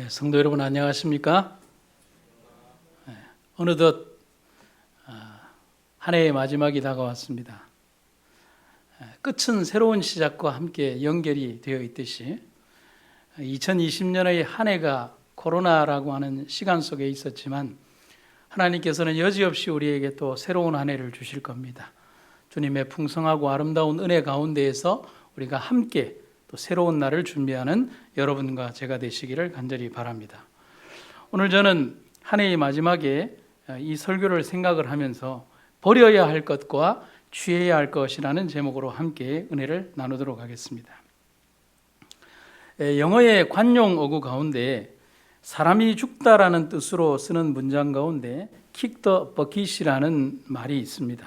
성도 여러분 안녕하십니까? 어느덧 한 해의 마지막이 다가왔습니다. 끝은 새로운 시작과 함께 연결이 되어 있듯이 2020년의 한 해가 코로나라고 하는 시간 속에 있었지만 하나님께서는 여지없이 우리에게 또 새로운 한 해를 주실 겁니다. 주님의 풍성하고 아름다운 은혜 가운데에서 우리가 함께 또 새로운 날을 준비하는 여러분과 제가 되시기를 간절히 바랍니다. 오늘 저는 한 해의 마지막에 이 설교를 생각을 하면서 버려야 할 것과 취해야 할 것이라는 제목으로 함께 은혜를 나누도록 하겠습니다. 영어의 관용 어구 가운데 사람이 죽다라는 뜻으로 쓰는 문장 가운데 kick the bucket이라는 말이 있습니다.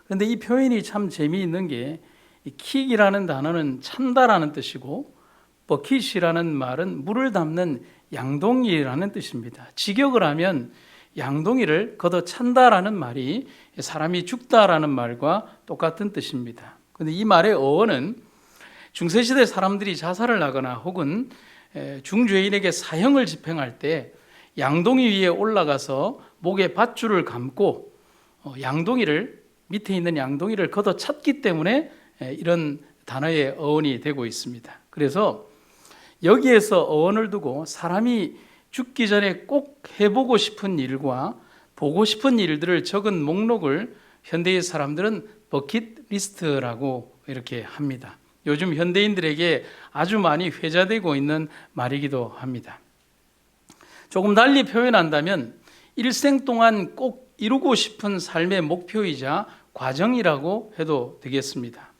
그런데 이 표현이 참 재미있는 게 이 킥이라는 단어는 찬다라는 뜻이고 버킷이라는 말은 물을 담는 양동이라는 뜻입니다. 직역을 하면 양동이를 걷어 찬다라는 말이 사람이 죽다라는 말과 똑같은 뜻입니다. 그런데 이 말의 어원은 중세시대 사람들이 자살을 하거나 혹은 중죄인에게 사형을 집행할 때 양동이 위에 올라가서 목에 밧줄을 감고 양동이를 밑에 있는 양동이를 걷어 찼기 때문에 이런 단어의 어원이 되고 있습니다. 그래서 여기에서 어원을 두고 사람이 죽기 전에 꼭 해보고 싶은 일과 보고 싶은 일들을 적은 목록을 현대의 사람들은 버킷리스트라고 이렇게 합니다. 요즘 현대인들에게 아주 많이 회자되고 있는 말이기도 합니다. 조금 달리 표현한다면 일생 동안 꼭 이루고 싶은 삶의 목표이자 과정이라고 해도 되겠습니다.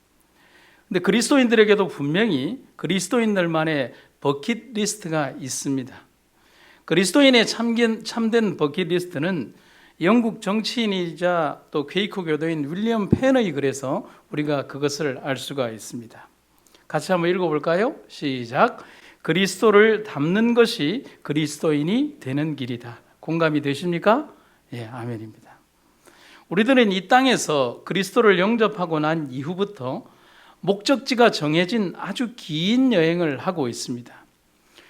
근데 그리스도인들에게도 분명히 그리스도인들만의 버킷리스트가 있습니다. 그리스도인의 참된 버킷리스트는 영국 정치인이자 또 퀘이커 교도인 윌리엄 펜의 글에서 우리가 그것을 알 수가 있습니다. 같이 한번 읽어볼까요? 시작. 그리스도를 닮는 것이 그리스도인이 되는 길이다. 공감이 되십니까? 예, 아멘입니다. 우리들은 이 땅에서 그리스도를 영접하고 난 이후부터 목적지가 정해진 아주 긴 여행을 하고 있습니다.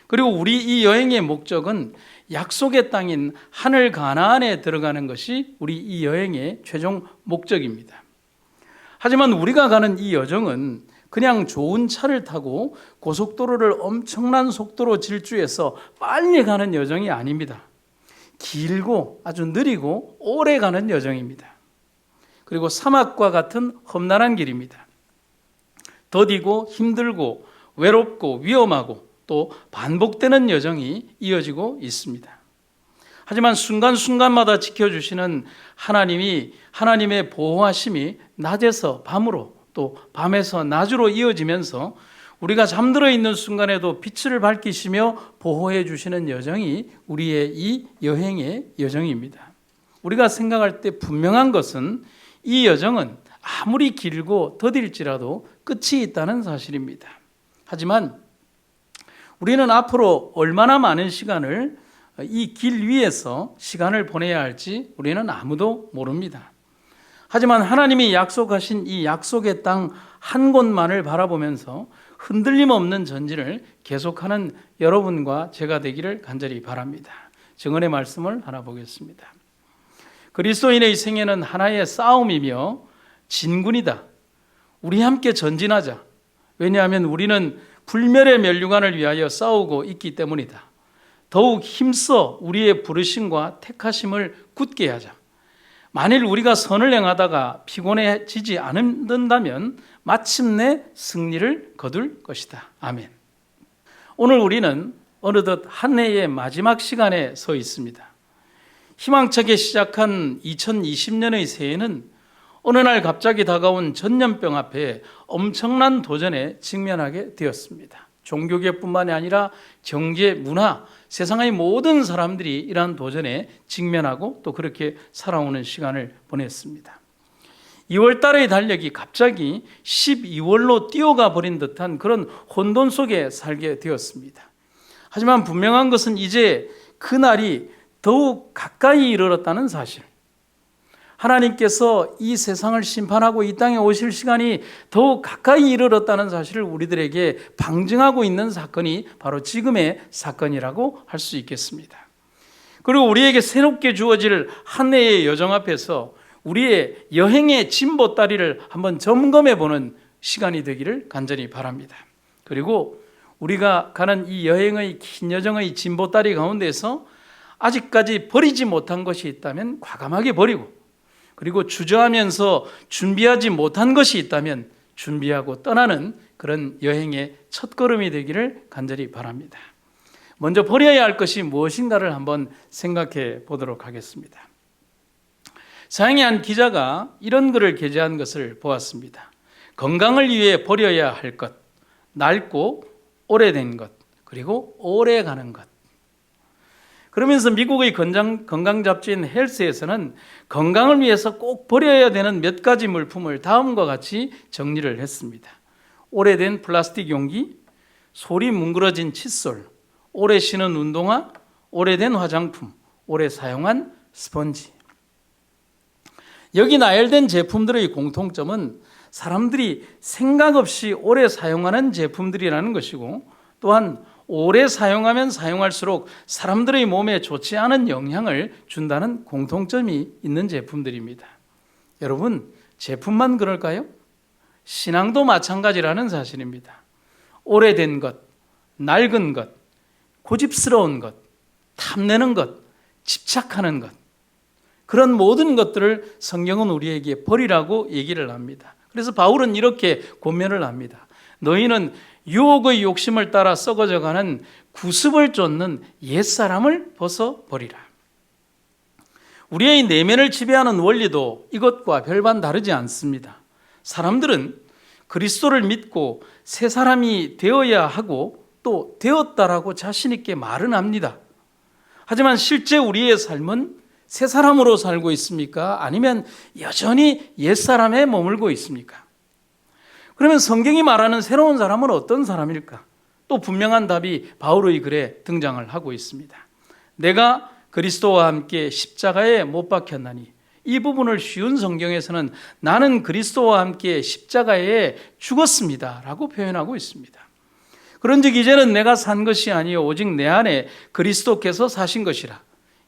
그리고 우리 이 여행의 목적은 약속의 땅인 하늘 가나안에 들어가는 것이 우리 이 여행의 최종 목적입니다. 하지만 우리가 가는 이 여정은 그냥 좋은 차를 타고 고속도로를 엄청난 속도로 질주해서 빨리 가는 여정이 아닙니다. 길고 아주 느리고 오래 가는 여정입니다. 그리고 사막과 같은 험난한 길입니다. 더디고 힘들고 외롭고 위험하고 또 반복되는 여정이 이어지고 있습니다. 하지만 순간순간마다 지켜주시는 하나님의 보호하심이 낮에서 밤으로 또 밤에서 낮으로 이어지면서 우리가 잠들어 있는 순간에도 빛을 밝히시며 보호해 주시는 여정이 우리의 이 여행의 여정입니다. 우리가 생각할 때 분명한 것은 이 여정은 아무리 길고 더딜지라도 끝이 있다는 사실입니다. 하지만 우리는 앞으로 얼마나 많은 시간을 이 길 위에서 시간을 보내야 할지 우리는 아무도 모릅니다. 하지만 하나님이 약속하신 이 약속의 땅 한 곳만을 바라보면서 흔들림 없는 전진을 계속하는 여러분과 제가 되기를 간절히 바랍니다. 증언의 말씀을 하나 보겠습니다. 그리스도인의 생애는 하나의 싸움이며 진군이다. 우리 함께 전진하자. 왜냐하면 우리는 불멸의 면류관을 위하여 싸우고 있기 때문이다. 더욱 힘써 우리의 부르심과 택하심을 굳게 하자. 만일 우리가 선을 행하다가 피곤해지지 않는다면 마침내 승리를 거둘 것이다. 아멘. 오늘 우리는 어느덧 한 해의 마지막 시간에 서 있습니다. 희망차게 시작한 2020년의 새해는 어느 날 갑자기 다가온 전염병 앞에 엄청난 도전에 직면하게 되었습니다. 종교계뿐만이 아니라 경제, 문화, 세상의 모든 사람들이 이러한 도전에 직면하고 또 그렇게 살아오는 시간을 보냈습니다. 2월 달의 달력이 갑자기 12월로 뛰어가 버린 듯한 그런 혼돈 속에 살게 되었습니다. 하지만 분명한 것은 이제 그날이 더욱 가까이 이르렀다는 사실. 하나님께서 이 세상을 심판하고 이 땅에 오실 시간이 더욱 가까이 이르렀다는 사실을 우리들에게 방증하고 있는 사건이 바로 지금의 사건이라고 할 수 있겠습니다. 그리고 우리에게 새롭게 주어질 한 해의 여정 앞에서 우리의 여행의 진보다리를 한번 점검해 보는 시간이 되기를 간절히 바랍니다. 그리고 우리가 가는 이 여행의 긴 여정의 진보다리 가운데서 아직까지 버리지 못한 것이 있다면 과감하게 버리고, 그리고 주저하면서 준비하지 못한 것이 있다면 준비하고 떠나는 그런 여행의 첫걸음이 되기를 간절히 바랍니다. 먼저 버려야 할 것이 무엇인가를 한번 생각해 보도록 하겠습니다. 서양의 한 기자가 이런 글을 게재한 것을 보았습니다. 건강을 위해 버려야 할 것, 낡고 오래된 것, 그리고 오래 가는 것. 그러면서 미국의 건강 잡지인 헬스에서는 건강을 위해서 꼭 버려야 되는 몇 가지 물품을 다음과 같이 정리를 했습니다. 오래된 플라스틱 용기, 솔이 뭉그러진 칫솔, 오래 신은 운동화, 오래된 화장품, 오래 사용한 스펀지. 여기 나열된 제품들의 공통점은 사람들이 생각 없이 오래 사용하는 제품들이라는 것이고, 또한 오래 사용하면 사용할수록 사람들의 몸에 좋지 않은 영향을 준다는 공통점이 있는 제품들입니다. 여러분, 제품만 그럴까요? 신앙도 마찬가지라는 사실입니다. 오래된 것, 낡은 것, 고집스러운 것, 탐내는 것, 집착하는 것, 그런 모든 것들을 성경은 우리에게 버리라고 얘기를 합니다. 그래서 바울은 이렇게 권면을 합니다. 너희는 유혹의 욕심을 따라 썩어져가는 구습을 쫓는 옛사람을 벗어버리라. 우리의 내면을 지배하는 원리도 이것과 별반 다르지 않습니다. 사람들은 그리스도를 믿고 새 사람이 되어야 하고 또 되었다라고 자신 있게 말은 합니다. 하지만 실제 우리의 삶은 새 사람으로 살고 있습니까? 아니면 여전히 옛사람에 머물고 있습니까? 그러면 성경이 말하는 새로운 사람은 어떤 사람일까? 또 분명한 답이 바울의 글에 등장을 하고 있습니다. 내가 그리스도와 함께 십자가에 못 박혔나니, 이 부분을 쉬운 성경에서는 나는 그리스도와 함께 십자가에 죽었습니다 라고 표현하고 있습니다. 그런즉 이제는 내가 산 것이 아니요 오직 내 안에 그리스도께서 사신 것이라.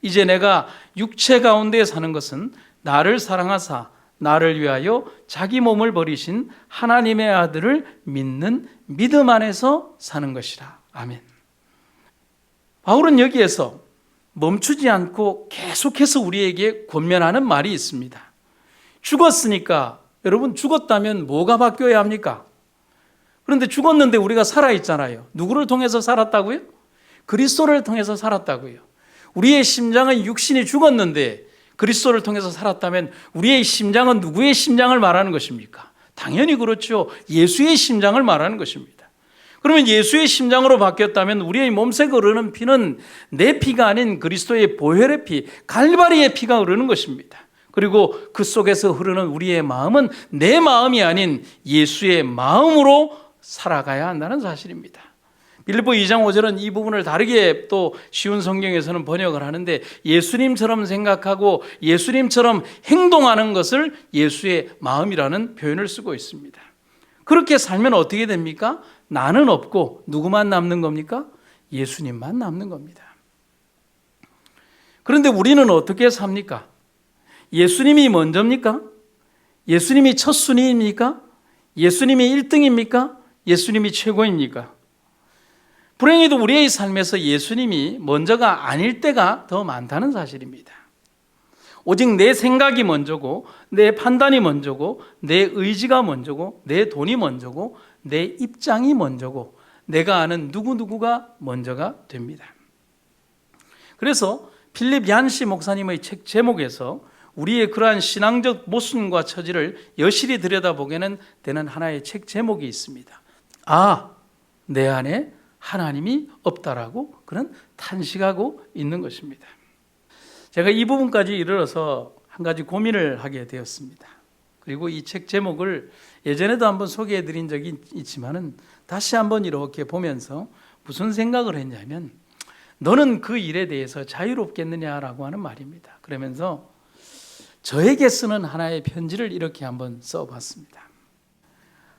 이제 내가 육체 가운데 사는 것은 나를 사랑하사 나를 위하여 자기 몸을 버리신 하나님의 아들을 믿는 믿음 안에서 사는 것이라. 아멘. 바울은 여기에서 멈추지 않고 계속해서 우리에게 권면하는 말이 있습니다. 죽었으니까, 여러분, 죽었다면 뭐가 바뀌어야 합니까? 그런데 죽었는데 우리가 살아있잖아요. 누구를 통해서 살았다고요? 그리스도를 통해서 살았다고요. 우리의 심장은 육신이 죽었는데 그리스도를 통해서 살았다면 우리의 심장은 누구의 심장을 말하는 것입니까? 당연히 그렇죠. 예수의 심장을 말하는 것입니다. 그러면 예수의 심장으로 바뀌었다면 우리의 몸속에 흐르는 피는 내 피가 아닌 그리스도의 보혈의 피, 갈바리의 피가 흐르는 것입니다. 그리고 그 속에서 흐르는 우리의 마음은 내 마음이 아닌 예수의 마음으로 살아가야 한다는 사실입니다. 빌립보 2장 5절은 이 부분을 다르게 또 쉬운 성경에서는 번역을 하는데, 예수님처럼 생각하고 예수님처럼 행동하는 것을 예수의 마음이라는 표현을 쓰고 있습니다. 그렇게 살면 어떻게 됩니까? 나는 없고 누구만 남는 겁니까? 예수님만 남는 겁니다. 그런데 우리는 어떻게 삽니까? 예수님이 먼저입니까? 예수님이 첫 순위입니까? 예수님이 1등입니까? 예수님이 최고입니까? 불행히도 우리의 삶에서 예수님이 먼저가 아닐 때가 더 많다는 사실입니다. 오직 내 생각이 먼저고, 내 판단이 먼저고, 내 의지가 먼저고, 내 돈이 먼저고, 내 입장이 먼저고, 내가 아는 누구누구가 먼저가 됩니다. 그래서 필립 얀시 목사님의 책 제목에서 우리의 그러한 신앙적 모순과 처지를 여실히 들여다보게 되는 하나의 책 제목이 있습니다. 아, 내 안에 하나님이 없다라고 그런 탄식하고 있는 것입니다. 제가 이 부분까지 이르러서 한 가지 고민을 하게 되었습니다. 그리고 이 책 제목을 예전에도 한번 소개해 드린 적이 있지만은 다시 한번 이렇게 보면서 무슨 생각을 했냐면, 너는 그 일에 대해서 자유롭겠느냐라고 하는 말입니다. 그러면서 저에게 쓰는 하나의 편지를 이렇게 한번 써봤습니다.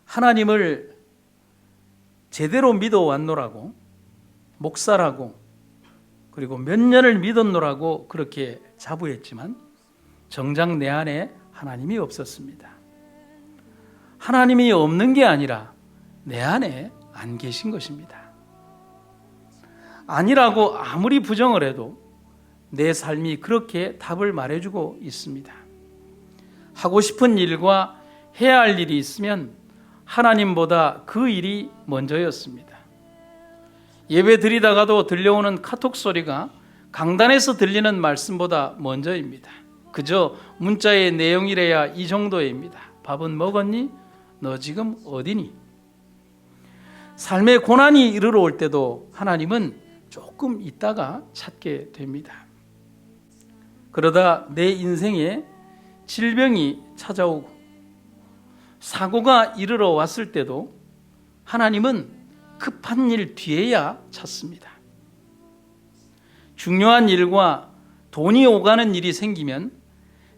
하나님을 제대로 믿어왔노라고, 목사라고, 그리고 몇 년을 믿었노라고 그렇게 자부했지만 정작 내 안에 하나님이 없었습니다. 하나님이 없는 게 아니라 내 안에 안 계신 것입니다. 아니라고 아무리 부정을 해도 내 삶이 그렇게 답을 말해주고 있습니다. 하고 싶은 일과 해야 할 일이 있으면 하나님보다 그 일이 먼저였습니다. 예배 드리다가도 들려오는 카톡 소리가 강단에서 들리는 말씀보다 먼저입니다. 그저 문자의 내용이래야 이 정도입니다. 밥은 먹었니? 너 지금 어디니? 삶의 고난이 이르러 올 때도 하나님은 조금 있다가 찾게 됩니다. 그러다 내 인생에 질병이 찾아오고 사고가 이르러 왔을 때도 하나님은 급한 일 뒤에야 찾습니다. 중요한 일과 돈이 오가는 일이 생기면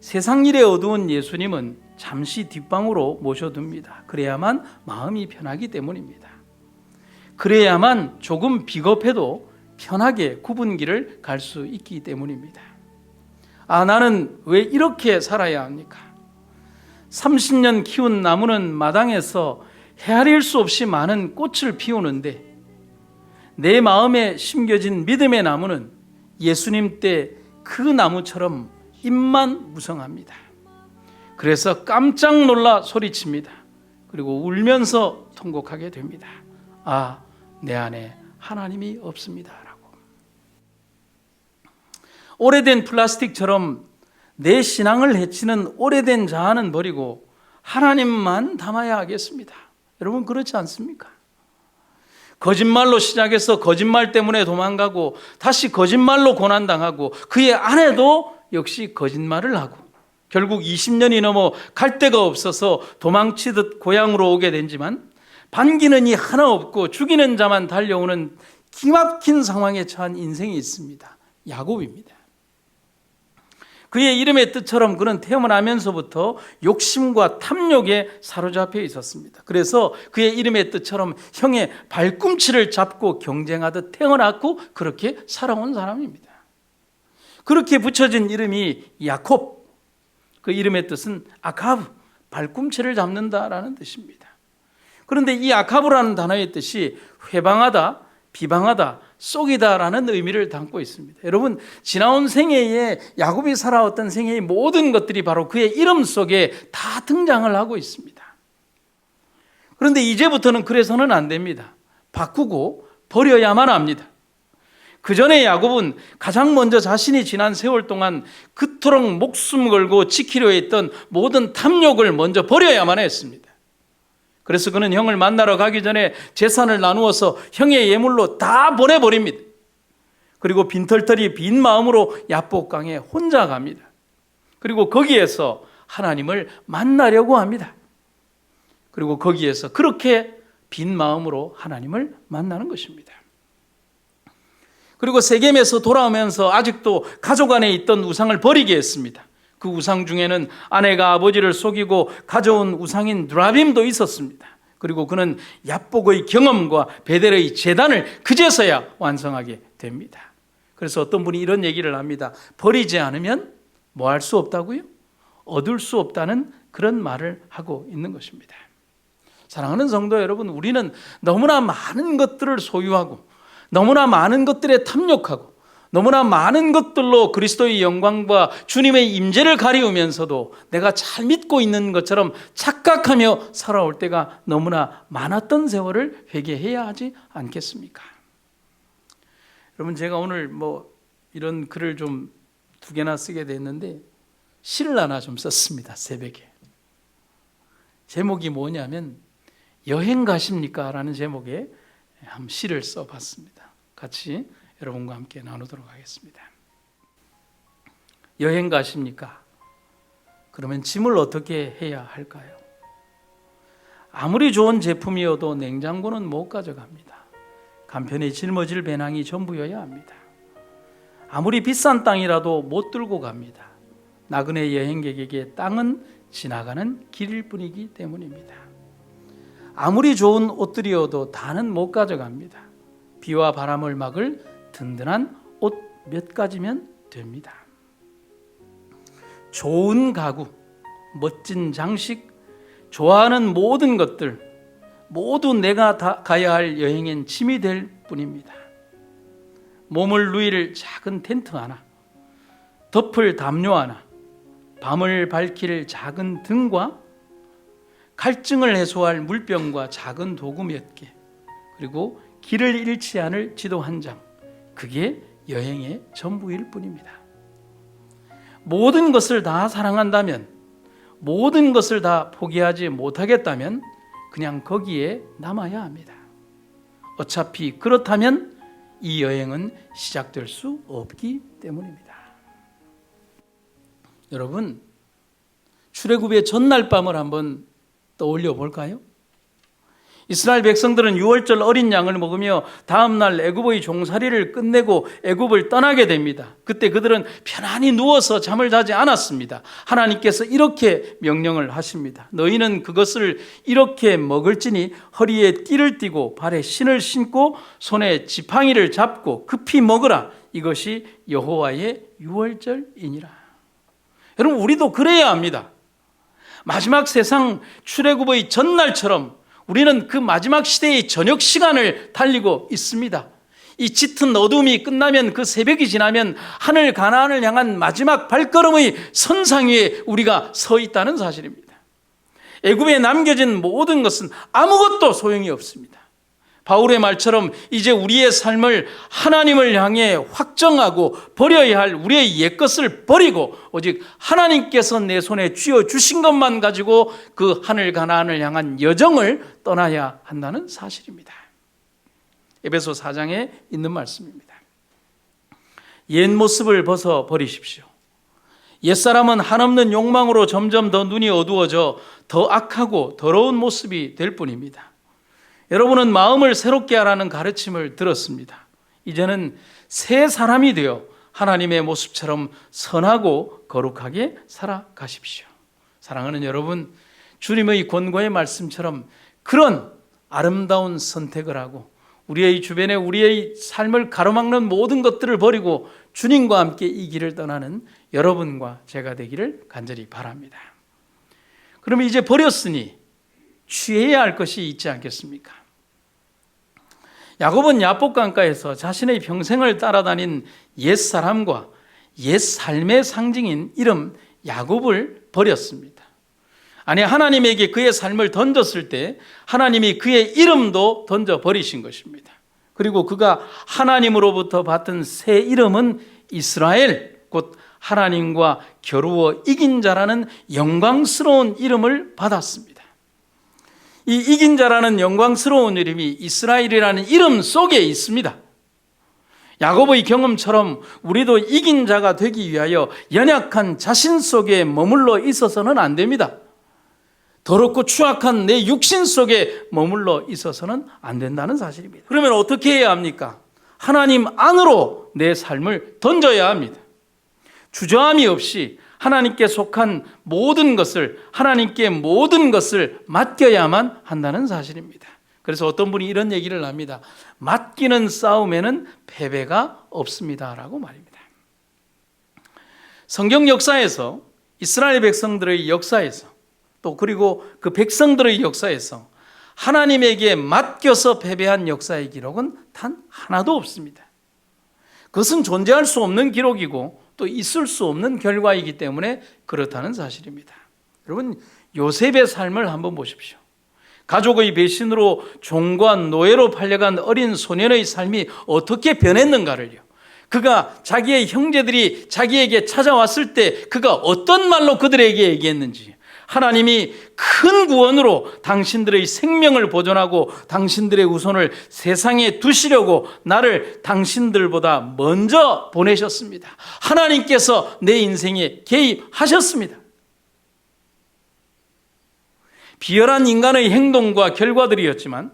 세상 일에 어두운 예수님은 잠시 뒷방으로 모셔둡니다. 그래야만 마음이 편하기 때문입니다. 그래야만 조금 비겁해도 편하게 구분길을 갈 수 있기 때문입니다. 나는 왜 이렇게 살아야 합니까? 30년 키운 나무는 마당에서 헤아릴 수 없이 많은 꽃을 피우는데 내 마음에 심겨진 믿음의 나무는 예수님 때 그 나무처럼 잎만 무성합니다. 그래서 깜짝 놀라 소리칩니다. 그리고 울면서 통곡하게 됩니다. 내 안에 하나님이 없습니다 라고. 오래된 플라스틱처럼 내 신앙을 해치는 오래된 자아는 버리고 하나님만 담아야 하겠습니다. 여러분 그렇지 않습니까? 거짓말로 시작해서 거짓말 때문에 도망가고 다시 거짓말로 고난당하고 그의 아내도 역시 거짓말을 하고 결국 20년이 넘어 갈 데가 없어서 도망치듯 고향으로 오게 된지만 반기는 이 하나 없고 죽이는 자만 달려오는 기막힌 상황에 처한 인생이 있습니다. 야곱입니다. 그의 이름의 뜻처럼 그는 태어나면서부터 욕심과 탐욕에 사로잡혀 있었습니다. 그래서 그의 이름의 뜻처럼 형의 발꿈치를 잡고 경쟁하듯 태어났고 그렇게 살아온 사람입니다. 그렇게 붙여진 이름이 야콥, 그 이름의 뜻은 아카브, 발꿈치를 잡는다라는 뜻입니다. 그런데 이 아카브라는 단어의 뜻이 회방하다, 비방하다, 쏙이다라는 의미를 담고 있습니다. 여러분 지나온 생애에 야곱이 살아왔던 생애의 모든 것들이 바로 그의 이름 속에 다 등장을 하고 있습니다. 그런데 이제부터는 그래서는 안 됩니다. 바꾸고 버려야만 합니다. 그 전에 야곱은 가장 먼저 자신이 지난 세월 동안 그토록 목숨 걸고 지키려 했던 모든 탐욕을 먼저 버려야만 했습니다. 그래서 그는 형을 만나러 가기 전에 재산을 나누어서 형의 예물로 다 보내버립니다. 그리고 빈털터리 빈 마음으로 야복강에 혼자 갑니다. 그리고 거기에서 하나님을 만나려고 합니다. 그리고 거기에서 그렇게 빈 마음으로 하나님을 만나는 것입니다. 그리고 세겜에서 돌아오면서 아직도 가족 안에 있던 우상을 버리게 했습니다. 그 우상 중에는 아내가 아버지를 속이고 가져온 우상인 누라빔도 있었습니다. 그리고 그는 야복의 경험과 베델의 제단을 그제서야 완성하게 됩니다. 그래서 어떤 분이 이런 얘기를 합니다. 버리지 않으면 뭐 할 수 없다고요? 얻을 수 없다는 그런 말을 하고 있는 것입니다. 사랑하는 성도 여러분, 우리는 너무나 많은 것들을 소유하고 너무나 많은 것들에 탐욕하고 너무나 많은 것들로 그리스도의 영광과 주님의 임재를 가리우면서도 내가 잘 믿고 있는 것처럼 착각하며 살아올 때가 너무나 많았던 세월을 회개해야 하지 않겠습니까? 여러분 제가 오늘 이런 글을 좀 2개나 쓰게 됐는데 시를 하나 좀 썼습니다. 새벽에. 제목이 뭐냐면 여행 가십니까? 라는 제목의 한 시를 써봤습니다. 같이 여러분과 함께 나누도록 하겠습니다. 여행 가십니까? 그러면 짐을 어떻게 해야 할까요? 아무리 좋은 제품이어도 냉장고는 못 가져갑니다. 간편히 짊어질 배낭이 전부여야 합니다. 아무리 비싼 땅이라도 못 들고 갑니다. 나그네 여행객에게 땅은 지나가는 길일 뿐이기 때문입니다. 아무리 좋은 옷들이어도 다는 못 가져갑니다. 비와 바람을 막을 든든한 옷 몇 가지면 됩니다. 좋은 가구, 멋진 장식, 좋아하는 모든 것들 모두 내가 다 가야 할 여행엔 짐이 될 뿐입니다. 몸을 누일 작은 텐트 하나, 덮을 담요 하나, 밤을 밝힐 작은 등과 갈증을 해소할 물병과 작은 도구 몇 개, 그리고 길을 잃지 않을 지도 한 장, 그게 여행의 전부일 뿐입니다. 모든 것을 다 사랑한다면, 모든 것을 다 포기하지 못하겠다면 그냥 거기에 남아야 합니다. 어차피 그렇다면 이 여행은 시작될 수 없기 때문입니다. 여러분, 출애굽의 전날 밤을 한번 떠올려 볼까요? 이스라엘 백성들은 유월절 어린 양을 먹으며 다음날 애굽의 종살이를 끝내고 애굽을 떠나게 됩니다. 그때 그들은 편안히 누워서 잠을 자지 않았습니다. 하나님께서 이렇게 명령을 하십니다. 너희는 그것을 이렇게 먹을지니 허리에 띠를 띠고 발에 신을 신고 손에 지팡이를 잡고 급히 먹으라. 이것이 여호와의 유월절이니라. 여러분, 우리도 그래야 합니다. 마지막 세상 출애굽의 전날처럼 우리는 그 마지막 시대의 저녁 시간을 달리고 있습니다. 이 짙은 어둠이 끝나면, 그 새벽이 지나면 하늘 가나안을 향한 마지막 발걸음의 선상 위에 우리가 서 있다는 사실입니다. 애굽에 남겨진 모든 것은 아무것도 소용이 없습니다. 바울의 말처럼 이제 우리의 삶을 하나님을 향해 확정하고 버려야 할 우리의 옛것을 버리고 오직 하나님께서 내 손에 쥐어주신 것만 가지고 그 하늘 가나안을 향한 여정을 떠나야 한다는 사실입니다. 에베소 4장에 있는 말씀입니다. 옛 모습을 벗어버리십시오. 옛사람은 한없는 욕망으로 점점 더 눈이 어두워져 더 악하고 더러운 모습이 될 뿐입니다. 여러분은 마음을 새롭게 하라는 가르침을 들었습니다. 이제는 새 사람이 되어 하나님의 모습처럼 선하고 거룩하게 살아가십시오. 사랑하는 여러분, 주님의 권고의 말씀처럼 그런 아름다운 선택을 하고 우리의 주변에 우리의 삶을 가로막는 모든 것들을 버리고 주님과 함께 이 길을 떠나는 여러분과 제가 되기를 간절히 바랍니다. 그러면 이제 버렸으니 취해야 할 것이 있지 않겠습니까? 야곱은 야복강가에서 자신의 평생을 따라다닌 옛사람과 옛삶의 상징인 이름 야곱을 버렸습니다. 아니, 하나님에게 그의 삶을 던졌을 때 하나님이 그의 이름도 던져버리신 것입니다. 그리고 그가 하나님으로부터 받은 새 이름은 이스라엘, 곧 하나님과 겨루어 이긴 자라는 영광스러운 이름을 받았습니다. 이 이긴 자라는 영광스러운 이름이 이스라엘이라는 이름 속에 있습니다. 야곱의 경험처럼 우리도 이긴 자가 되기 위하여 연약한 자신 속에 머물러 있어서는 안 됩니다. 더럽고 추악한 내 육신 속에 머물러 있어서는 안 된다는 사실입니다. 그러면 어떻게 해야 합니까? 하나님 안으로 내 삶을 던져야 합니다. 주저함이 없이 하나님께 속한 모든 것을, 하나님께 모든 것을 맡겨야만 한다는 사실입니다. 그래서 어떤 분이 이런 얘기를 합니다. 맡기는 싸움에는 패배가 없습니다라고 말입니다. 성경 역사에서, 이스라엘 백성들의 역사에서, 또 그리고 그 백성들의 역사에서 하나님에게 맡겨서 패배한 역사의 기록은 단 하나도 없습니다. 그것은 존재할 수 없는 기록이고 또 있을 수 없는 결과이기 때문에 그렇다는 사실입니다. 여러분, 요셉의 삶을 한번 보십시오. 가족의 배신으로 종과 노예로 팔려간 어린 소년의 삶이 어떻게 변했는가를요. 그가 자기의 형제들이 자기에게 찾아왔을 때 그가 어떤 말로 그들에게 얘기했는지, 하나님이 큰 구원으로 당신들의 생명을 보존하고 당신들의 후손을 세상에 두시려고 나를 당신들보다 먼저 보내셨습니다. 하나님께서 내 인생에 개입하셨습니다. 비열한 인간의 행동과 결과들이었지만,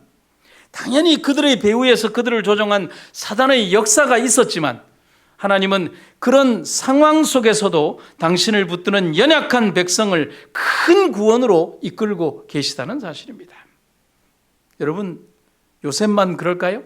당연히 그들의 배후에서 그들을 조종한 사단의 역사가 있었지만, 하나님은 그런 상황 속에서도 당신을 붙드는 연약한 백성을 큰 구원으로 이끌고 계시다는 사실입니다. 여러분, 요셉만 그럴까요?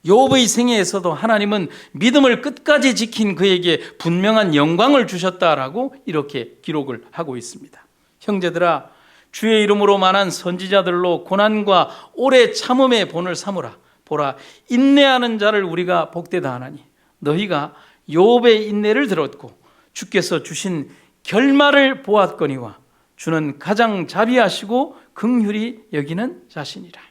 욥의 생애에서도 하나님은 믿음을 끝까지 지킨 그에게 분명한 영광을 주셨다라고 이렇게 기록을 하고 있습니다. 형제들아, 주의 이름으로 만한 선지자들로 고난과 오래 참음의 본을 삼으라. 보라, 인내하는 자를 우리가 복되다 하나니 너희가 욥의 인내를 들었고 주께서 주신 결말을 보았거니와 주는 가장 자비하시고 긍휼히 여기는 자신이라.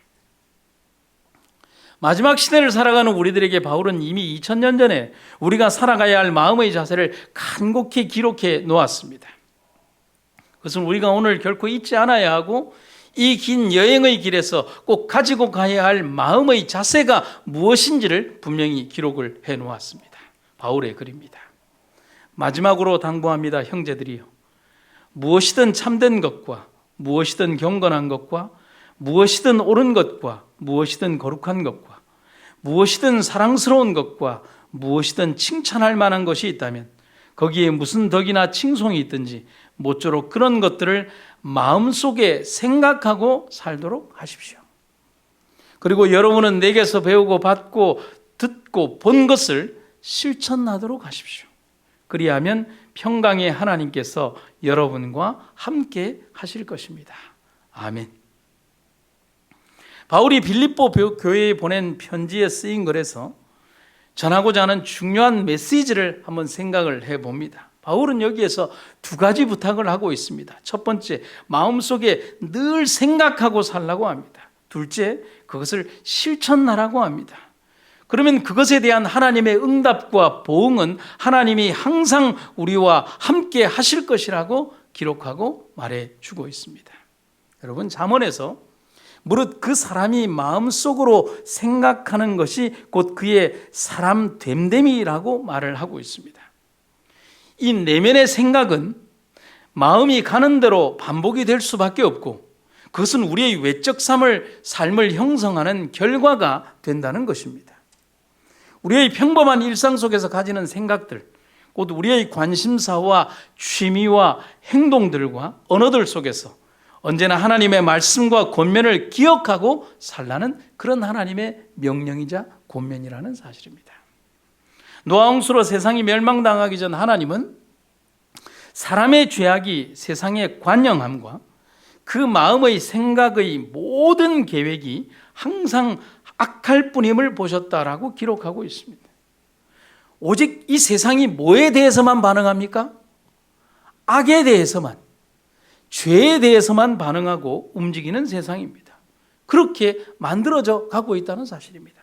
마지막 시대를 살아가는 우리들에게 바울은 이미 2000년 전에 우리가 살아가야 할 마음의 자세를 간곡히 기록해 놓았습니다. 그것은 우리가 오늘 결코 잊지 않아야 하고 이 긴 여행의 길에서 꼭 가지고 가야 할 마음의 자세가 무엇인지를 분명히 기록을 해 놓았습니다. 바울의 글입니다. 마지막으로 당부합니다. 형제들이요, 무엇이든 참된 것과 무엇이든 경건한 것과 무엇이든 옳은 것과 무엇이든 거룩한 것과 무엇이든 사랑스러운 것과 무엇이든 칭찬할 만한 것이 있다면 거기에 무슨 덕이나 칭송이 있든지 모쪼록 그런 것들을 마음속에 생각하고 살도록 하십시오. 그리고 여러분은 내게서 배우고 받고 듣고 본 것을 실천하도록 하십시오. 그리하면 평강의 하나님께서 여러분과 함께 하실 것입니다. 아멘. 바울이 빌립보 교회에 보낸 편지에 쓰인 글에서 전하고자 하는 중요한 메시지를 한번 생각을 해봅니다. 바울은 여기에서 두 가지 부탁을 하고 있습니다. 첫 번째, 마음속에 늘 생각하고 살라고 합니다. 둘째, 그것을 실천하라고 합니다. 그러면 그것에 대한 하나님의 응답과 보응은 하나님이 항상 우리와 함께 하실 것이라고 기록하고 말해주고 있습니다. 여러분, 잠언에서 무릇 그 사람이 마음속으로 생각하는 것이 곧 그의 사람 됨됨이라고 말을 하고 있습니다. 이 내면의 생각은 마음이 가는 대로 반복이 될 수밖에 없고 그것은 우리의 외적 삶을 형성하는 결과가 된다는 것입니다. 우리의 평범한 일상 속에서 가지는 생각들, 곧 우리의 관심사와 취미와 행동들과 언어들 속에서 언제나 하나님의 말씀과 권면을 기억하고 살라는 그런 하나님의 명령이자 권면이라는 사실입니다. 노아홍수로 세상이 멸망당하기 전 하나님은 사람의 죄악이 세상의 관영함과 그 마음의 생각의 모든 계획이 항상 악할 뿐임을 보셨다라고 기록하고 있습니다. 오직 이 세상이 뭐에 대해서만 반응합니까? 악에 대해서만, 죄에 대해서만 반응하고 움직이는 세상입니다. 그렇게 만들어져 가고 있다는 사실입니다.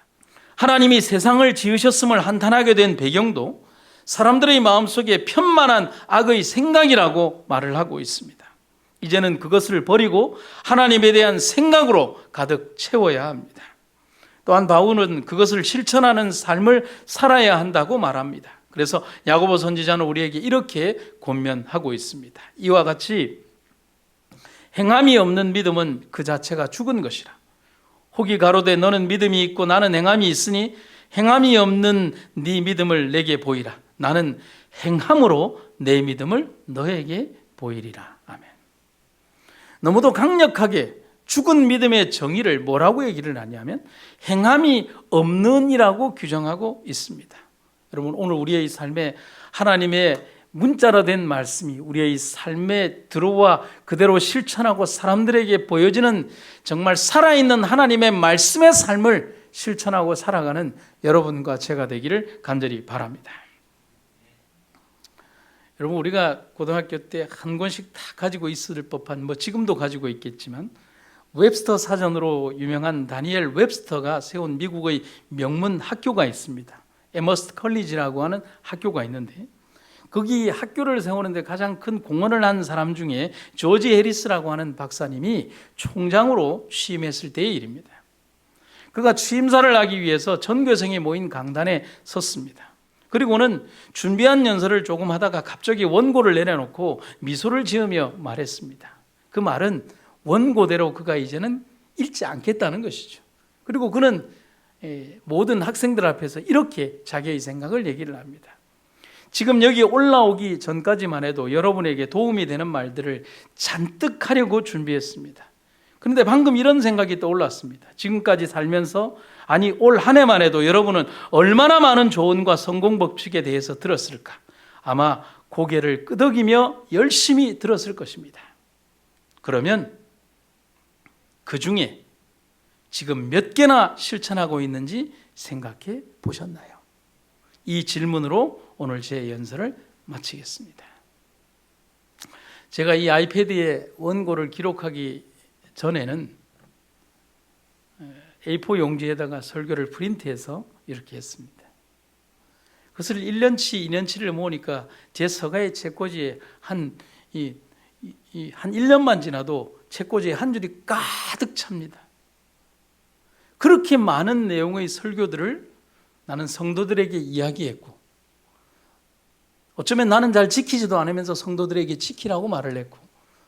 하나님이 세상을 지으셨음을 한탄하게 된 배경도 사람들의 마음속에 편만한 악의 생각이라고 말을 하고 있습니다. 이제는 그것을 버리고 하나님에 대한 생각으로 가득 채워야 합니다. 또한 바울은 그것을 실천하는 삶을 살아야 한다고 말합니다. 그래서 야고보 선지자는 우리에게 이렇게 권면하고 있습니다. 이와 같이 행함이 없는 믿음은 그 자체가 죽은 것이라. 혹이 가로되 너는 믿음이 있고 나는 행함이 있으니 행함이 없는 네 믿음을 내게 보이라. 나는 행함으로 내 믿음을 너에게 보이리라. 아멘. 너무도 강력하게 죽은 믿음의 정의를 뭐라고 얘기를 하냐면 행함이 없는이라고 규정하고 있습니다. 여러분, 오늘 우리의 삶에 하나님의 문자로 된 말씀이 우리의 삶에 들어와 그대로 실천하고 사람들에게 보여지는 정말 살아있는 하나님의 말씀의 삶을 실천하고 살아가는 여러분과 제가 되기를 간절히 바랍니다. 여러분, 우리가 고등학교 때 한 권씩 다 가지고 있을 법한, 지금도 가지고 있겠지만 웹스터 사전으로 유명한 다니엘 웹스터가 세운 미국의 명문 학교가 있습니다. 에머스트 컬리지라고 하는 학교가 있는데 거기 학교를 세우는데 가장 큰 공헌을 한 사람 중에 조지 해리스라고 하는 박사님이 총장으로 취임했을 때의 일입니다. 그가 취임사를 하기 위해서 전교생이 모인 강단에 섰습니다. 그리고는 준비한 연설을 조금 하다가 갑자기 원고를 내려놓고 미소를 지으며 말했습니다. 그 말은 원고대로 그가 이제는 읽지 않겠다는 것이죠. 그리고 그는 모든 학생들 앞에서 이렇게 자기의 생각을 얘기를 합니다. 지금 여기 올라오기 전까지만 해도 여러분에게 도움이 되는 말들을 잔뜩 하려고 준비했습니다. 그런데 방금 이런 생각이 떠올랐습니다. 지금까지 살면서 아니 올 한 해만 해도 여러분은 얼마나 많은 조언과 성공 법칙에 대해서 들었을까? 아마 고개를 끄덕이며 열심히 들었을 것입니다. 그러면 그 중에 지금 몇 개나 실천하고 있는지 생각해 보셨나요? 이 질문으로 오늘 제 연설을 마치겠습니다. 제가 이 아이패드에 원고를 기록하기 전에는 A4 용지에다가 설교를 프린트해서 이렇게 했습니다. 그것을 1년치, 2년치를 모으니까 제 서가의 책꽂이에 한 1년만 지나도 책꽂이에 한 줄이 가득 찹니다. 그렇게 많은 내용의 설교들을 나는 성도들에게 이야기했고, 어쩌면 나는 잘 지키지도 않으면서 성도들에게 지키라고 말을 했고,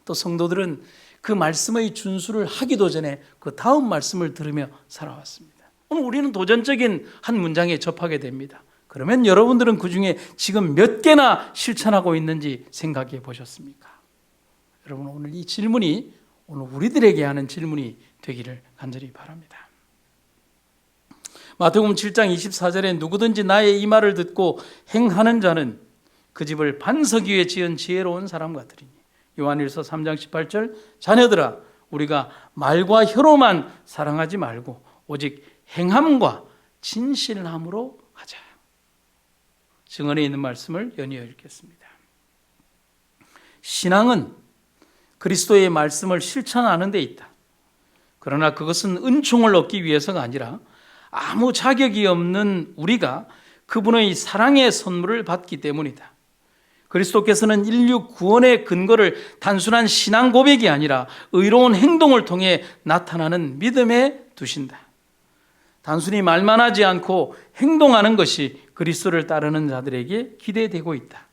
또 성도들은 그 말씀의 준수를 하기도 전에 그 다음 말씀을 들으며 살아왔습니다. 오늘 우리는 도전적인 한 문장에 접하게 됩니다. 그러면 여러분들은 그 중에 지금 몇 개나 실천하고 있는지 생각해 보셨습니까? 여러분, 오늘 이 질문이 오늘 우리들에게 하는 질문이 되기를 간절히 바랍니다. 마태복음 7장 24절에 누구든지 나의 이 말을 듣고 행하는 자는 그 집을 반석 위에 지은 지혜로운 사람 같으리니. 요한일서 3장 18절, 자녀들아 우리가 말과 혀로만 사랑하지 말고 오직 행함과 진실함으로 하자. 증언에 있는 말씀을 연이어 읽겠습니다. 신앙은 그리스도의 말씀을 실천하는 데 있다. 그러나 그것은 은총을 얻기 위해서가 아니라 아무 자격이 없는 우리가 그분의 사랑의 선물을 받기 때문이다. 그리스도께서는 인류 구원의 근거를 단순한 신앙 고백이 아니라 의로운 행동을 통해 나타나는 믿음에 두신다. 단순히 말만 하지 않고 행동하는 것이 그리스도를 따르는 자들에게 기대되고 있다.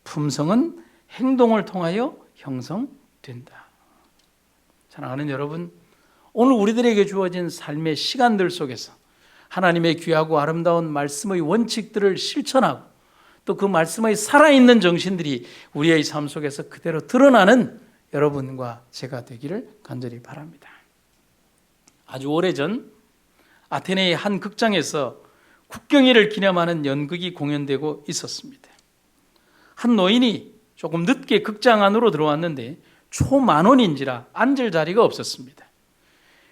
품성은 행동을 통하여 형성된다. 사랑하는 여러분, 오늘 우리들에게 주어진 삶의 시간들 속에서 하나님의 귀하고 아름다운 말씀의 원칙들을 실천하고 또 그 말씀의 살아있는 정신들이 우리의 삶 속에서 그대로 드러나는 여러분과 제가 되기를 간절히 바랍니다. 아주 오래전 아테네의 한 극장에서 국경일을 기념하는 연극이 공연되고 있었습니다. 한 노인이 조금 늦게 극장 안으로 들어왔는데 초만원인지라 앉을 자리가 없었습니다.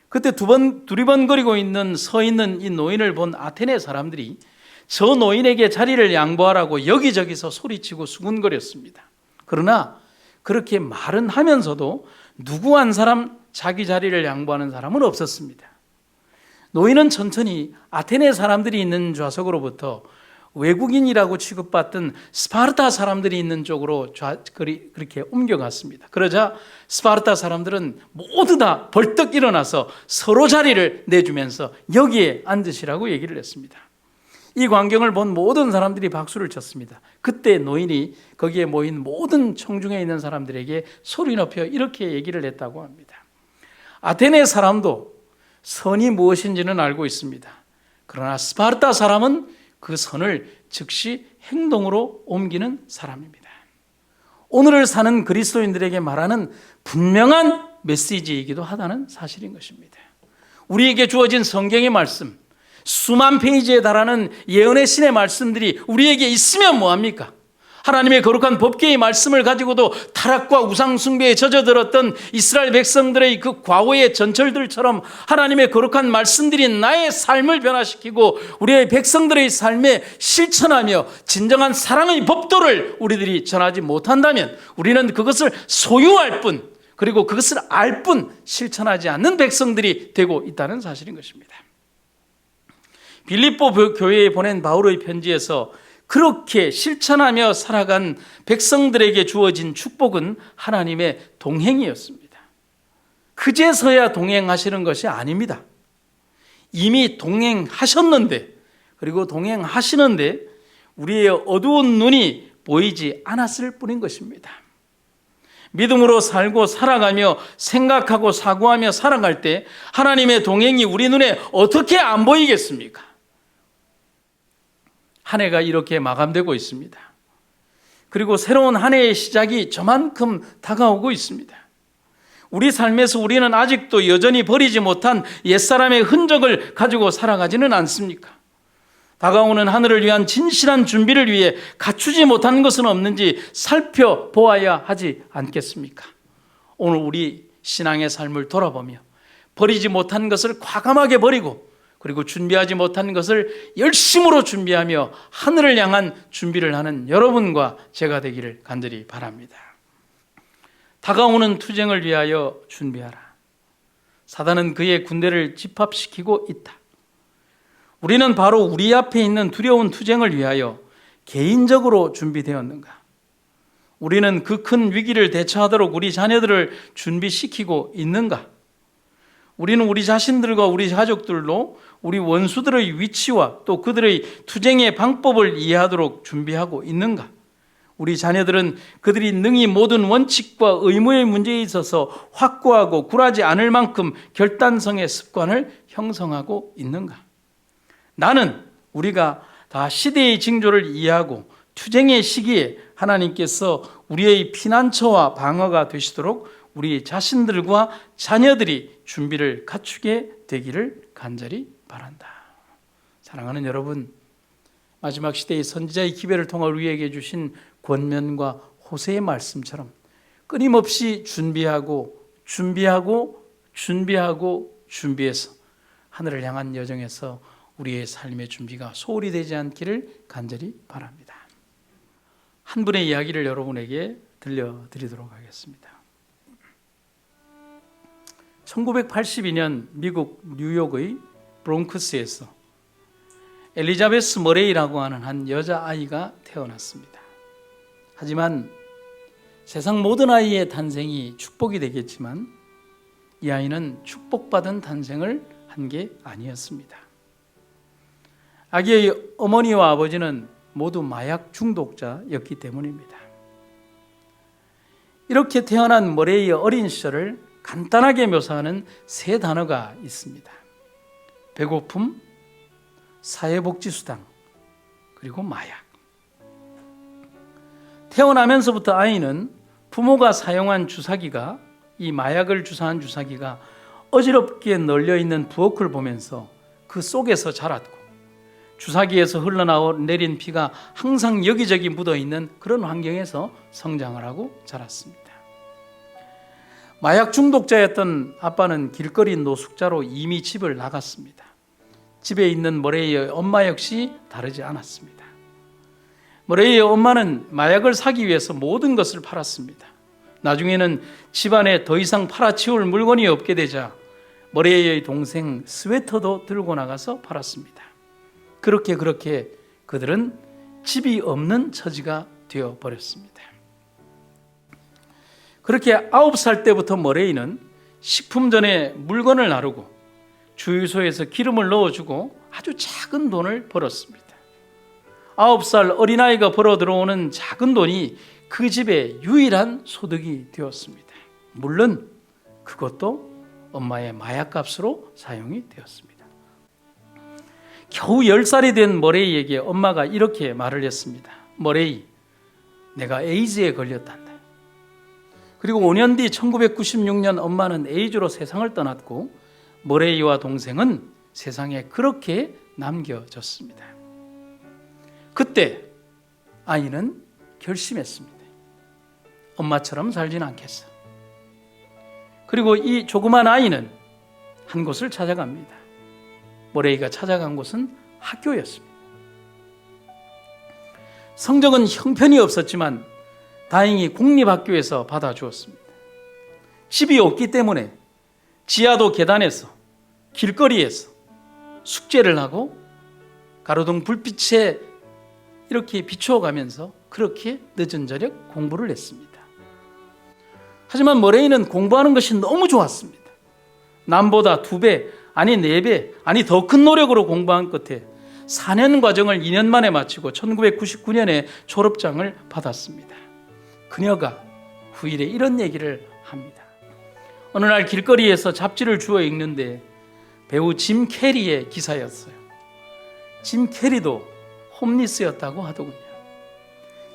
그때 두리번거리고 서 있는 이 노인을 본 아테네 사람들이 저 노인에게 자리를 양보하라고 여기저기서 소리치고 수군거렸습니다. 그러나 그렇게 말은 하면서도 누구 한 사람 자기 자리를 양보하는 사람은 없었습니다. 노인은 천천히 아테네 사람들이 있는 좌석으로부터 외국인이라고 취급받던 스파르타 사람들이 있는 쪽으로 그렇게 옮겨갔습니다. 그러자 스파르타 사람들은 모두 다 벌떡 일어나서 서로 자리를 내주면서 여기에 앉으시라고 얘기를 했습니다. 이 광경을 본 모든 사람들이 박수를 쳤습니다. 그때 노인이 거기에 모인 모든 청중에 있는 사람들에게 소리 높여 이렇게 얘기를 했다고 합니다. 아테네 사람도 선이 무엇인지는 알고 있습니다. 그러나 스파르타 사람은 그 선을 즉시 행동으로 옮기는 사람입니다. 오늘을 사는 그리스도인들에게 말하는 분명한 메시지이기도 하다는 사실인 것입니다. 우리에게 주어진 성경의 말씀, 수만 페이지에 달하는 예언의 신의 말씀들이 우리에게 있으면 뭐합니까? 하나님의 거룩한 법궤의 말씀을 가지고도 타락과 우상숭배에 젖어들었던 이스라엘 백성들의 그 과거의 전철들처럼 하나님의 거룩한 말씀들이 나의 삶을 변화시키고 우리의 백성들의 삶에 실천하며 진정한 사랑의 법도를 우리들이 전하지 못한다면 우리는 그것을 소유할 뿐, 그리고 그것을 알 뿐 실천하지 않는 백성들이 되고 있다는 사실인 것입니다. 빌립보 교회에 보낸 바울의 편지에서 그렇게 실천하며 살아간 백성들에게 주어진 축복은 하나님의 동행이었습니다. 그제서야 동행하시는 것이 아닙니다. 이미 동행하셨는데, 그리고 동행하시는데 우리의 어두운 눈이 보이지 않았을 뿐인 것입니다. 믿음으로 살고 살아가며 생각하고 사고하며 살아갈 때 하나님의 동행이 우리 눈에 어떻게 안 보이겠습니까? 한 해가 이렇게 마감되고 있습니다. 그리고 새로운 한 해의 시작이 저만큼 다가오고 있습니다. 우리 삶에서 우리는 아직도 여전히 버리지 못한 옛사람의 흔적을 가지고 살아가지는 않습니까? 다가오는 하늘을 위한 진실한 준비를 위해 갖추지 못한 것은 없는지 살펴보아야 하지 않겠습니까? 오늘 우리 신앙의 삶을 돌아보며 버리지 못한 것을 과감하게 버리고 그리고 준비하지 못한 것을 열심으로 준비하며 하늘을 향한 준비를 하는 여러분과 제가 되기를 간절히 바랍니다. 다가오는 투쟁을 위하여 준비하라. 사단은 그의 군대를 집합시키고 있다. 우리는 바로 우리 앞에 있는 두려운 투쟁을 위하여 개인적으로 준비되었는가? 우리는 그 큰 위기를 대처하도록 우리 자녀들을 준비시키고 있는가? 우리는 우리 자신들과 우리 가족들로 우리 원수들의 위치와 또 그들의 투쟁의 방법을 이해하도록 준비하고 있는가? 우리 자녀들은 그들이 능히 모든 원칙과 의무의 문제에 있어서 확고하고 굴하지 않을 만큼 결단성의 습관을 형성하고 있는가? 나는 우리가 다 시대의 징조를 이해하고 투쟁의 시기에 하나님께서 우리의 피난처와 방어가 되시도록 우리 자신들과 자녀들이 준비를 갖추게 되기를 간절히 바란다. 사랑하는 여러분, 마지막 시대의 선지자의 기별을 통해 우리에게 주신 권면과 호세의 말씀처럼 끊임없이 준비해서 하늘을 향한 여정에서 우리의 삶의 준비가 소홀히 되지 않기를 간절히 바랍니다. 한 분의 이야기를 여러분에게 들려드리도록 하겠습니다. 1982년 미국 뉴욕의 브롱크스에서 엘리자베스 머레이라고 하는 한 여자아이가 태어났습니다. 하지만 세상 모든 아이의 탄생이 축복이 되겠지만 이 아이는 축복받은 탄생을 한 게 아니었습니다. 아기의 어머니와 아버지는 모두 마약 중독자였기 때문입니다. 이렇게 태어난 머레이의 어린 시절을 간단하게 묘사하는 세 단어가 있습니다. 배고픔, 사회복지수당, 그리고 마약. 태어나면서부터 아이는 부모가 사용한 주사기가, 이 마약을 주사한 주사기가 어지럽게 널려있는 부엌을 보면서 그 속에서 자랐고 주사기에서 흘러내린 피가 항상 여기저기 묻어있는 그런 환경에서 성장을 하고 자랐습니다. 마약 중독자였던 아빠는 길거리 노숙자로 이미 집을 나갔습니다. 집에 있는 머레이의 엄마 역시 다르지 않았습니다. 머레이의 엄마는 마약을 사기 위해서 모든 것을 팔았습니다. 나중에는 집안에 더 이상 팔아치울 물건이 없게 되자 머레이의 동생 스웨터도 들고 나가서 팔았습니다. 그렇게 그들은 집이 없는 처지가 되어버렸습니다. 그렇게 9살 때부터 머레이는 식품전에 물건을 나르고 주유소에서 기름을 넣어주고 아주 작은 돈을 벌었습니다. 9살 어린아이가 벌어 들어오는 작은 돈이 그 집의 유일한 소득이 되었습니다. 물론 그것도 엄마의 마약값으로 사용이 되었습니다. 겨우 10살이 된 머레이에게 엄마가 이렇게 말을 했습니다. 머레이, 내가 에이즈에 걸렸단다. 그리고 5년 뒤 1996년 엄마는 에이즈로 세상을 떠났고 머레이와 동생은 세상에 그렇게 남겨졌습니다. 그때 아이는 결심했습니다. 엄마처럼 살진 않겠어. 그리고 이 조그만 아이는 한 곳을 찾아갑니다. 머레이가 찾아간 곳은 학교였습니다. 성적은 형편이 없었지만 다행히 공립학교에서 받아주었습니다. 집이 없기 때문에 지하도 계단에서 길거리에서 숙제를 하고 가로등 불빛에 이렇게 비추어가면서 그렇게 늦은 저녁 공부를 했습니다. 하지만 머레이는 공부하는 것이 너무 좋았습니다. 남보다 2배, 아니 4배, 아니 더 큰 노력으로 공부한 끝에 4년 과정을 2년 만에 마치고 1999년에 졸업장을 받았습니다. 그녀가 후일에 이런 얘기를 합니다. 어느 날 길거리에서 잡지를 주워 읽는데 배우 짐 캐리의 기사였어요. 짐 캐리도 홈리스였다고 하더군요.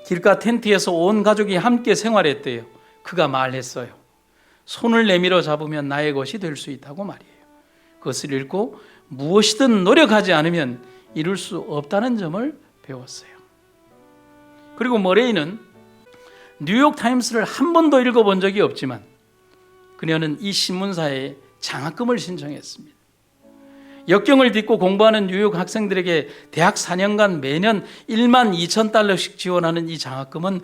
길가 텐트에서 온 가족이 함께 생활했대요. 그가 말했어요. 손을 내밀어 잡으면 나의 것이 될 수 있다고 말이에요. 그것을 읽고 무엇이든 노력하지 않으면 이룰 수 없다는 점을 배웠어요. 그리고 머레이는 뉴욕타임스를 한 번도 읽어본 적이 없지만 그녀는 이 신문사에 장학금을 신청했습니다. 역경을 딛고 공부하는 뉴욕 학생들에게 대학 4년간 매년 1만 2천 달러씩 지원하는 이 장학금은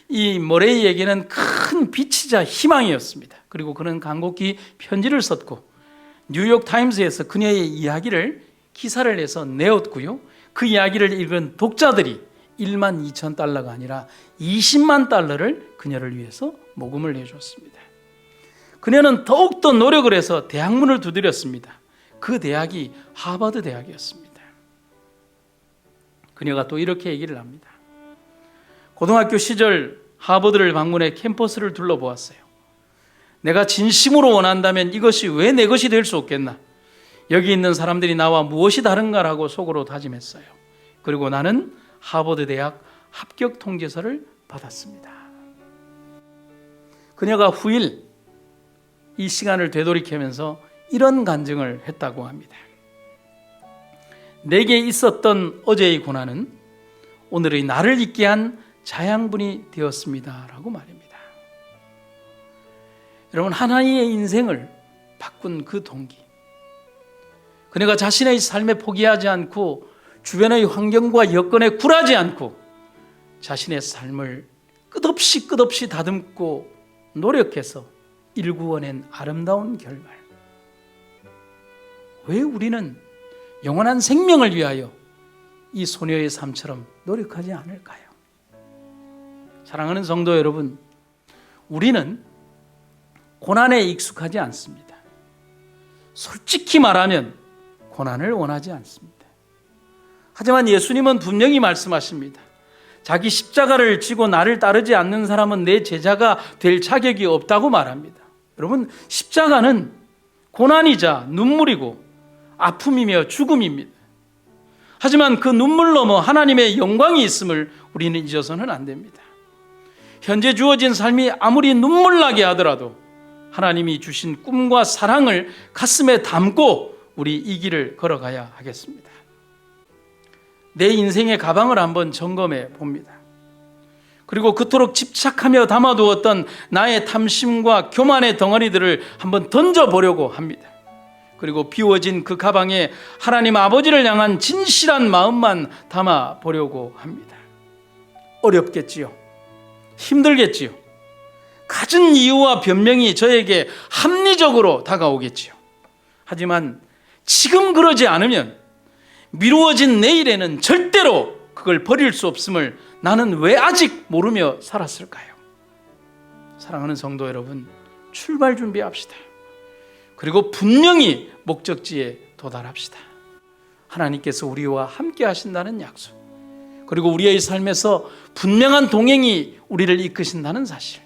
이 머레이에게는 큰 빛이자 희망이었습니다. 그리고 그는 간곡히 편지를 썼고 뉴욕 타임스에서 그녀의 이야기를 기사를 내서 내었고요. 그 이야기를 읽은 독자들이 1만 2천 달러가 아니라 20만 달러를 그녀를 위해서 모금을 해줬습니다. 그녀는 더욱더 노력을 해서 대학문을 두드렸습니다. 그 대학이 하버드 대학이었습니다. 그녀가 또 이렇게 얘기를 합니다. 고등학교 시절 하버드를 방문해 캠퍼스를 둘러보았어요. 내가 진심으로 원한다면 이것이 왜 내 것이 될 수 없겠나? 여기 있는 사람들이 나와 무엇이 다른가라고 속으로 다짐했어요. 그리고 나는 하버드 대학 합격 통지서를 받았습니다. 그녀가 후일 이 시간을 되돌이키면서 이런 간증을 했다고 합니다. 내게 있었던 어제의 고난은 오늘의 나를 있게 한 자양분이 되었습니다 라고 말입니다. 여러분, 하나님의 인생을 바꾼 그 동기, 그녀가 자신의 삶에 포기하지 않고 주변의 환경과 여건에 굴하지 않고 자신의 삶을 끝없이 다듬고 노력해서 일구어낸 아름다운 결말. 왜 우리는 영원한 생명을 위하여 이 소녀의 삶처럼 노력하지 않을까요? 사랑하는 성도 여러분, 우리는 고난에 익숙하지 않습니다. 솔직히 말하면 고난을 원하지 않습니다. 하지만 예수님은 분명히 말씀하십니다. 자기 십자가를 지고 나를 따르지 않는 사람은 내 제자가 될 자격이 없다고 말합니다. 여러분, 십자가는 고난이자 눈물이고 아픔이며 죽음입니다. 하지만 그 눈물 넘어 하나님의 영광이 있음을 우리는 잊어서는 안 됩니다. 현재 주어진 삶이 아무리 눈물나게 하더라도 하나님이 주신 꿈과 사랑을 가슴에 담고 우리 이 길을 걸어가야 하겠습니다. 내 인생의 가방을 한번 점검해 봅니다. 그리고 그토록 집착하며 담아두었던 나의 탐심과 교만의 덩어리들을 한번 던져보려고 합니다. 그리고 비워진 그 가방에 하나님 아버지를 향한 진실한 마음만 담아보려고 합니다. 어렵겠지요. 힘들겠지요. 갖은 이유와 변명이 저에게 합리적으로 다가오겠지요. 하지만 지금 그러지 않으면 미루어진 내일에는 절대로 그걸 버릴 수 없음을 나는 왜 아직 모르며 살았을까요? 사랑하는 성도 여러분, 출발 준비합시다. 그리고 분명히 목적지에 도달합시다. 하나님께서 우리와 함께 하신다는 약속, 그리고 우리의 삶에서 분명한 동행이 우리를 이끄신다는 사실,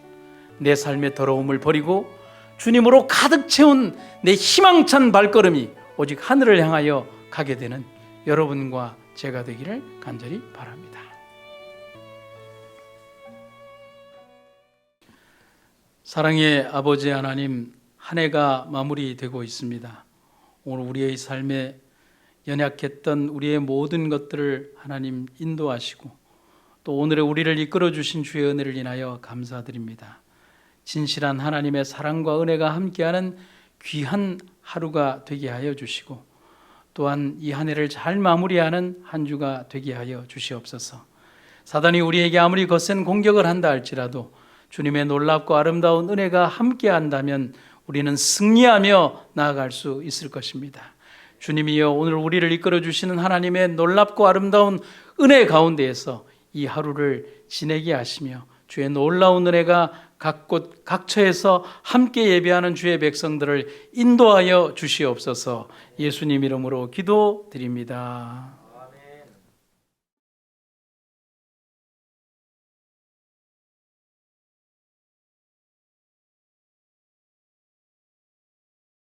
내 삶의 더러움을 버리고 주님으로 가득 채운 내 희망찬 발걸음이 오직 하늘을 향하여 가게 되는 여러분과 제가 되기를 간절히 바랍니다. 사랑의 아버지 하나님, 한 해가 마무리되고 있습니다. 오늘 우리의 삶에 연약했던 우리의 모든 것들을 하나님 인도하시고 또 오늘의 우리를 이끌어 주신 주의 은혜를 인하여 감사드립니다. 진실한 하나님의 사랑과 은혜가 함께하는 귀한 하루가 되게 하여 주시고 또한 이 한 해를 잘 마무리하는 한 주가 되게 하여 주시옵소서. 사단이 우리에게 아무리 거센 공격을 한다 할지라도 주님의 놀랍고 아름다운 은혜가 함께한다면 우리는 승리하며 나아갈 수 있을 것입니다. 주님이여, 오늘 우리를 이끌어 주시는 하나님의 놀랍고 아름다운 은혜 가운데에서 이 하루를 지내게 하시며 주의 놀라운 은혜가 각 곳 각처에서 함께 예배하는 주의 백성들을 인도하여 주시옵소서. 예수님 이름으로 기도드립니다.